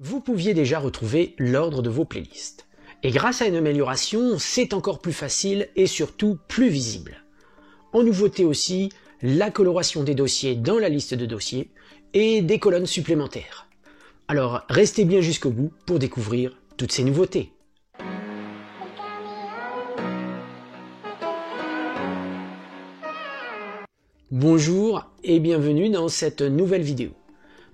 Vous pouviez déjà retrouver l'ordre de vos playlists. Et grâce à une amélioration, c'est encore plus facile et surtout plus visible. En nouveauté aussi, la coloration des dossiers dans la liste de dossiers et des colonnes supplémentaires. Alors restez bien jusqu'au bout pour découvrir toutes ces nouveautés. Bonjour et bienvenue dans cette nouvelle vidéo.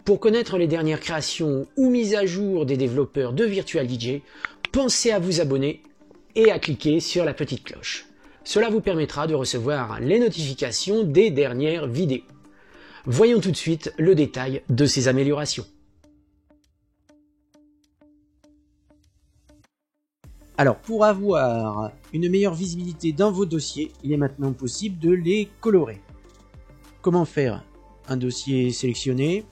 Pour connaître les dernières créations ou mises à jour des développeurs de Virtual DJ, pensez à vous abonner et à cliquer sur la petite cloche. Cela vous permettra de recevoir les notifications des dernières vidéos. Voyons tout de suite le détail de ces améliorations. Alors, pour avoir une meilleure visibilité dans vos dossiers, il est maintenant possible de les colorer. Comment faire? Un dossier sélectionné,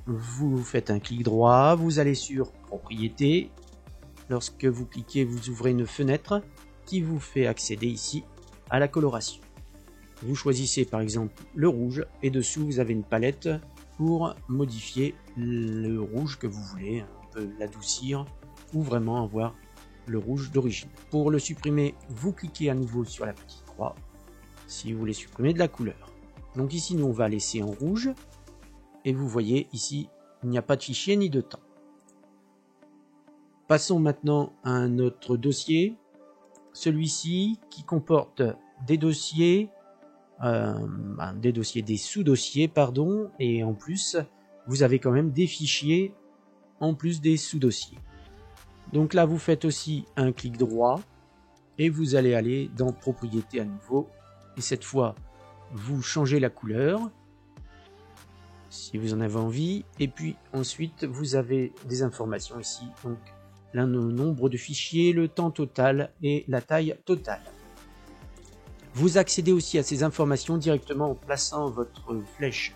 vous faites un clic droit, vous allez sur Propriétés. Lorsque vous cliquez, vous ouvrez une fenêtre qui vous fait accéder ici à la coloration. Vous choisissez par exemple le rouge et dessous vous avez une palette pour modifier le rouge que vous voulez. On peut l'adoucir ou vraiment avoir le rouge d'origine. Pour le supprimer, vous cliquez à nouveau sur la petite croix si vous voulez supprimer de la couleur. Donc ici nous on va laisser en rouge et vous voyez ici il n'y a pas de fichier ni de temps. Passons maintenant à un autre dossier, celui-ci qui comporte des dossiers, des sous-dossiers pardon, et en plus vous avez quand même des fichiers en plus des sous-dossiers. Donc là vous faites aussi un clic droit et vous allez aller dans Propriétés à nouveau et cette fois vous changez la couleur si vous en avez envie et puis ensuite vous avez des informations ici, donc le nombre de fichiers, le temps total et la taille totale. Vous accédez aussi à ces informations directement en plaçant votre flèche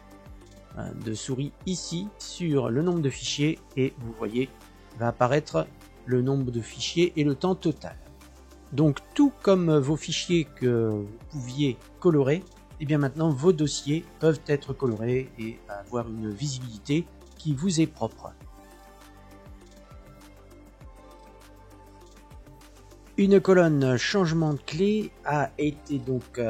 de souris ici sur le nombre de fichiers et vous voyez va apparaître le nombre de fichiers et le temps total. Donc tout comme vos fichiers que vous pouviez colorer, et bien maintenant vos dossiers peuvent être colorés et avoir une visibilité qui vous est propre. Une colonne changement de clé a été donc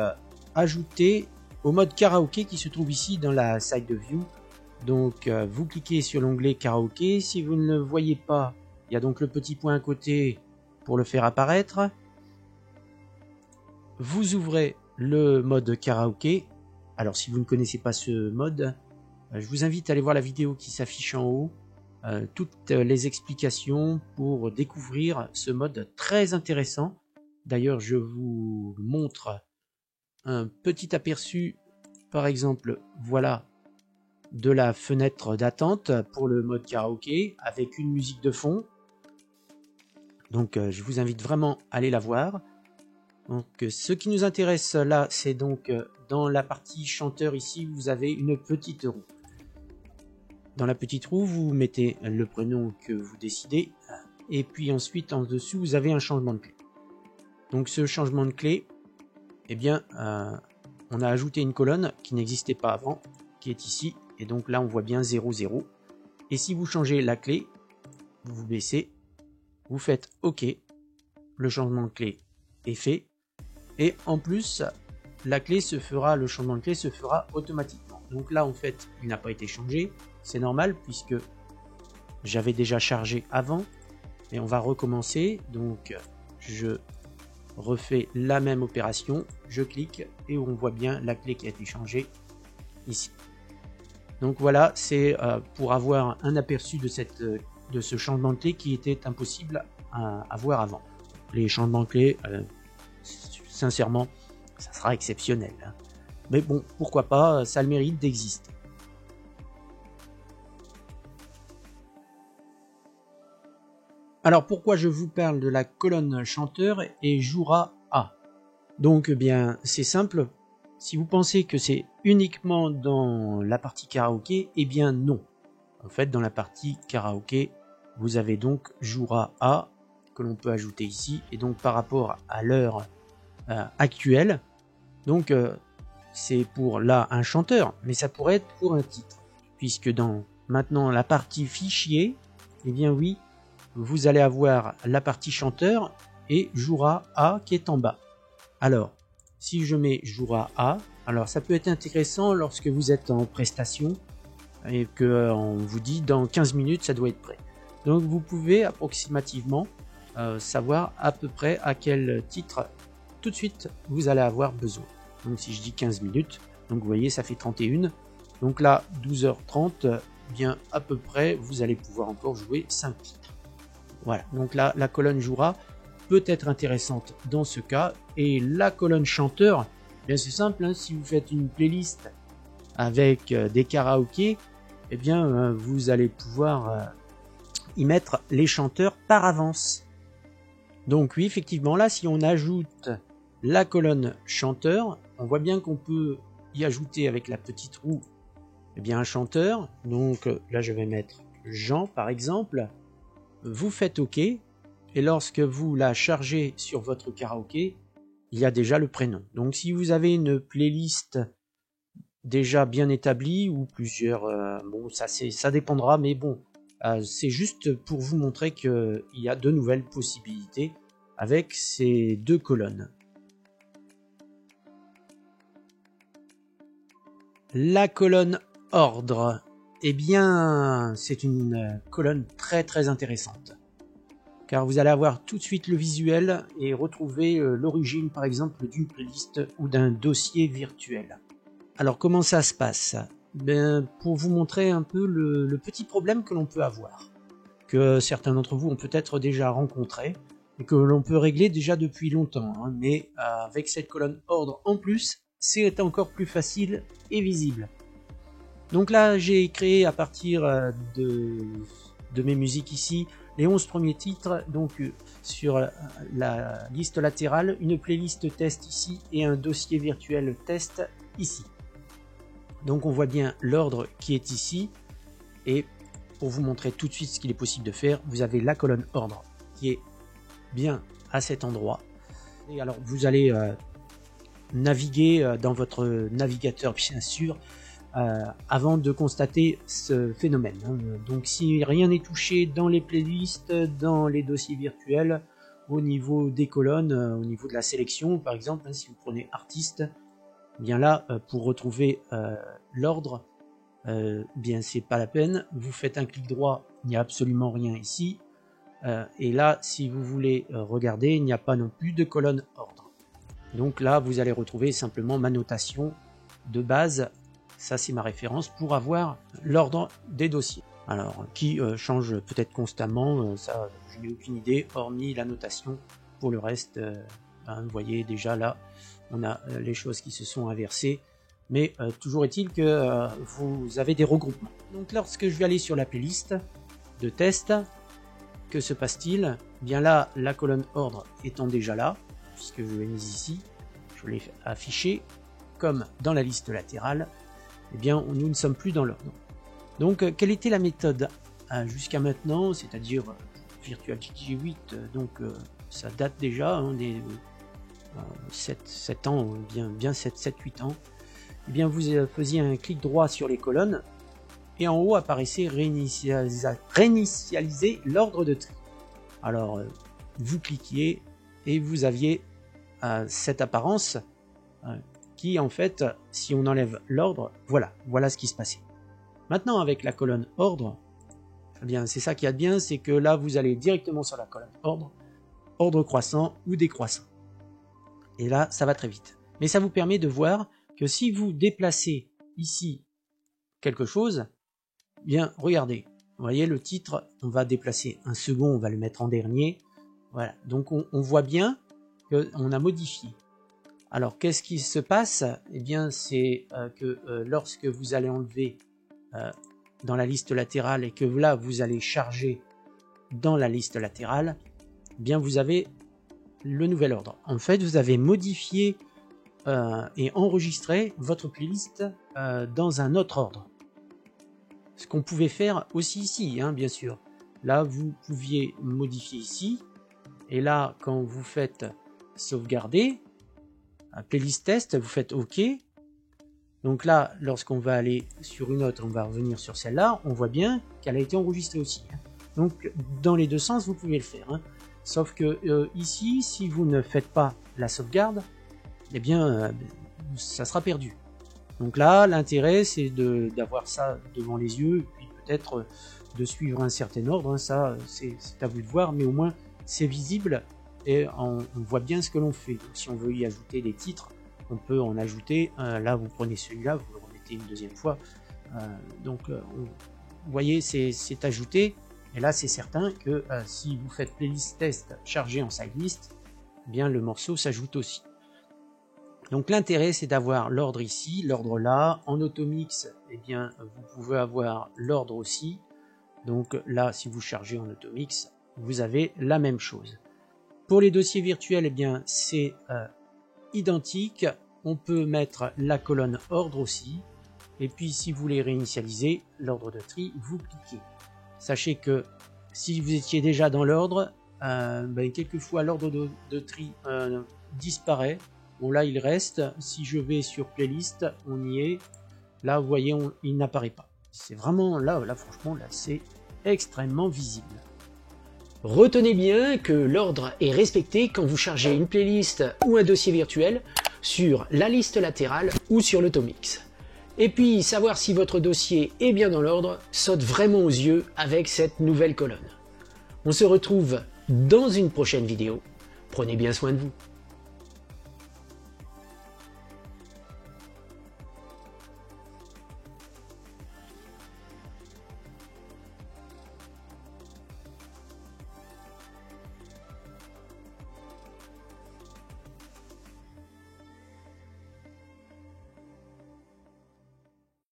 ajoutée au mode karaoké qui se trouve ici dans la side view. Donc vous cliquez sur l'onglet karaoké, si vous ne le voyez pas, il y a donc le petit point à côté pour le faire apparaître. Vous ouvrez le mode karaoké. Alors si vous ne connaissez pas ce mode, je vous invite à aller voir la vidéo qui s'affiche en haut, toutes les explications pour découvrir ce mode très intéressant. D'ailleurs je vous montre un petit aperçu, par exemple voilà, de la fenêtre d'attente pour le mode karaoké avec une musique de fond. Donc je vous invite vraiment à aller la voir. Donc ce qui nous intéresse là, c'est donc dans la partie chanteur ici, vous avez une petite roue. Dans la petite roue, vous mettez le prénom que vous décidez et puis ensuite en dessous, vous avez un changement de clé. Donc ce changement de clé, eh bien, on a ajouté une colonne qui n'existait pas avant, qui est ici et donc là on voit bien 00. Et si vous changez la clé, vous baissez, vous faites OK, le changement de clé est fait. Et en plus, le changement de clé se fera automatiquement. Donc là, en fait, il n'a pas été changé. C'est normal puisque j'avais déjà chargé avant. Et on va recommencer. Donc, je refais la même opération. Je clique et on voit bien la clé qui a été changée ici. Donc voilà, c'est pour avoir un aperçu de ce changement de clé qui était impossible à voir avant. Les changements de clé... sincèrement, ça sera exceptionnel. Mais bon, pourquoi pas, ça a le mérite d'exister. Alors pourquoi je vous parle de la colonne chanteur et jouera A? Donc bien, c'est simple. Si vous pensez que c'est uniquement dans la partie karaoké, eh bien non. En fait, dans la partie karaoké, vous avez donc jouera A que l'on peut ajouter ici. Et donc par rapport à l'heure actuelle, donc c'est pour là un chanteur, mais ça pourrait être pour un titre, puisque dans maintenant la partie fichier, Eh bien oui, vous allez avoir la partie chanteur et jouera A qui est en bas. Alors, si je mets jouera A, alors ça peut être intéressant lorsque vous êtes en prestation et qu'on vous dit dans 15 minutes ça doit être prêt. Donc vous pouvez approximativement savoir à peu près à quel titre tout de suite vous allez avoir besoin. Donc si je dis 15 minutes, donc vous voyez ça fait 31. Donc là 12h30, bien à peu près vous allez pouvoir encore jouer 5 titres. Voilà, donc là la colonne jouera peut être intéressante dans ce cas. Et la colonne chanteur, bien c'est simple, hein, si vous faites une playlist avec des karaokés, eh bien vous allez pouvoir y mettre les chanteurs par avance. Donc oui, effectivement, là, si on ajoute la colonne chanteur, on voit bien qu'on peut y ajouter avec la petite roue eh bien, un chanteur. Donc là, je vais mettre Jean, par exemple. Vous faites OK. Et lorsque vous la chargez sur votre karaoké, il y a déjà le prénom. Donc si vous avez une playlist déjà bien établie ou plusieurs, bon, ça dépendra, mais bon, c'est juste pour vous montrer qu'il y a de nouvelles possibilités avec ces deux colonnes. La colonne ordre, eh bien, c'est une colonne très intéressante. Car vous allez avoir tout de suite le visuel et retrouver l'origine, par exemple, d'une playlist ou d'un dossier virtuel. Alors, comment ça se passe ? Ben, pour vous montrer un peu le petit problème que l'on peut avoir, que certains d'entre vous ont peut-être déjà rencontré, et que l'on peut régler déjà depuis longtemps, hein, mais avec cette colonne ordre en plus, c'est encore plus facile et visible. Donc là, j'ai créé à partir de mes musiques ici, les 11 premiers titres, donc sur la liste latérale, une playlist test ici et un dossier virtuel test ici. Donc on voit bien l'ordre qui est ici, et pour vous montrer tout de suite ce qu'il est possible de faire, vous avez la colonne ordre qui est bien à cet endroit. Et alors vous allez naviguer dans votre navigateur bien sûr avant de constater ce phénomène. Donc si rien n'est touché dans les playlists, dans les dossiers virtuels, au niveau des colonnes, au niveau de la sélection par exemple, si vous prenez artiste, bien là pour retrouver l'ordre, bien c'est pas la peine, vous faites un clic droit, il n'y a absolument rien ici, et là si vous voulez regarder, il n'y a pas non plus de colonne ordre. Donc là vous allez retrouver simplement ma notation de base, ça c'est ma référence pour avoir l'ordre des dossiers. Alors qui change peut-être constamment, ça je n'ai aucune idée, hormis la notation. Pour le reste, vous voyez déjà là on a les choses qui se sont inversées, mais toujours est-il que vous avez des regroupements. Donc lorsque je vais aller sur la playlist de test, que se passe-t-il? Bien là, la colonne ordre étant déjà là, puisque je l'ai mise ici, je l'ai affiché comme dans la liste latérale, eh bien nous ne sommes plus dans l'ordre. Donc quelle était la méthode jusqu'à maintenant, c'est-à-dire Virtual DJ 8, donc ça date déjà des 7 ans, bien 7-8 ans. Eh bien vous faisiez un clic droit sur les colonnes et en haut apparaissait réinitialiser l'ordre de tri. Alors vous cliquiez et vous aviez cette apparence qui en fait, si on enlève l'ordre, voilà ce qui se passait. Maintenant avec la colonne ordre, eh bien c'est ça qui est bien, c'est que là vous allez directement sur la colonne ordre croissant ou décroissant. Et là ça va très vite. Mais ça vous permet de voir que si vous déplacez ici quelque chose, bien regardez, vous voyez le titre, on va déplacer un second, on va le mettre en dernier, voilà, donc on voit bien qu'on a modifié. Alors qu'est-ce qui se passe? Eh bien c'est que lorsque vous allez enlever dans la liste latérale et que là vous allez charger dans la liste latérale, eh bien vous avez le nouvel ordre. En fait vous avez modifié et enregistré votre playlist dans un autre ordre. Ce qu'on pouvait faire aussi ici, hein, bien sûr. Là, vous pouviez modifier ici. Et là, quand vous faites sauvegarder, playlist test, vous faites OK. Donc là, lorsqu'on va aller sur une autre, on va revenir sur celle-là. On voit bien qu'elle a été enregistrée aussi. Hein. Donc dans les deux sens, vous pouvez le faire, hein. Sauf que ici, si vous ne faites pas la sauvegarde, eh bien ça sera perdu. Donc là, l'intérêt c'est d'avoir ça devant les yeux, et puis peut-être de suivre un certain ordre, hein. Ça c'est à vous de voir, mais au moins c'est visible et on voit bien ce que l'on fait. Donc, si on veut y ajouter des titres, on peut en ajouter. Là, vous prenez celui-là, vous le remettez une deuxième fois. Vous voyez, c'est ajouté. Et là, c'est certain que si vous faites playlist test chargé en sidelist, eh bien le morceau s'ajoute aussi. Donc l'intérêt, c'est d'avoir l'ordre ici, l'ordre là. En automix, eh bien vous pouvez avoir l'ordre aussi. Donc là, si vous chargez en automix, vous avez la même chose. Pour les dossiers virtuels, eh bien c'est identique. On peut mettre la colonne ordre aussi. Et puis si vous voulez réinitialiser l'ordre de tri, vous cliquez. Sachez que si vous étiez déjà dans l'ordre, quelquefois l'ordre de tri disparaît. Bon là il reste. Si je vais sur playlist, on y est. Là vous voyez, il n'apparaît pas. C'est vraiment là franchement là c'est extrêmement visible. Retenez bien que l'ordre est respecté quand vous chargez une playlist ou un dossier virtuel sur la liste latérale ou sur l'automix. Et puis savoir si votre dossier est bien dans l'ordre saute vraiment aux yeux avec cette nouvelle colonne. On se retrouve dans une prochaine vidéo. Prenez bien soin de vous.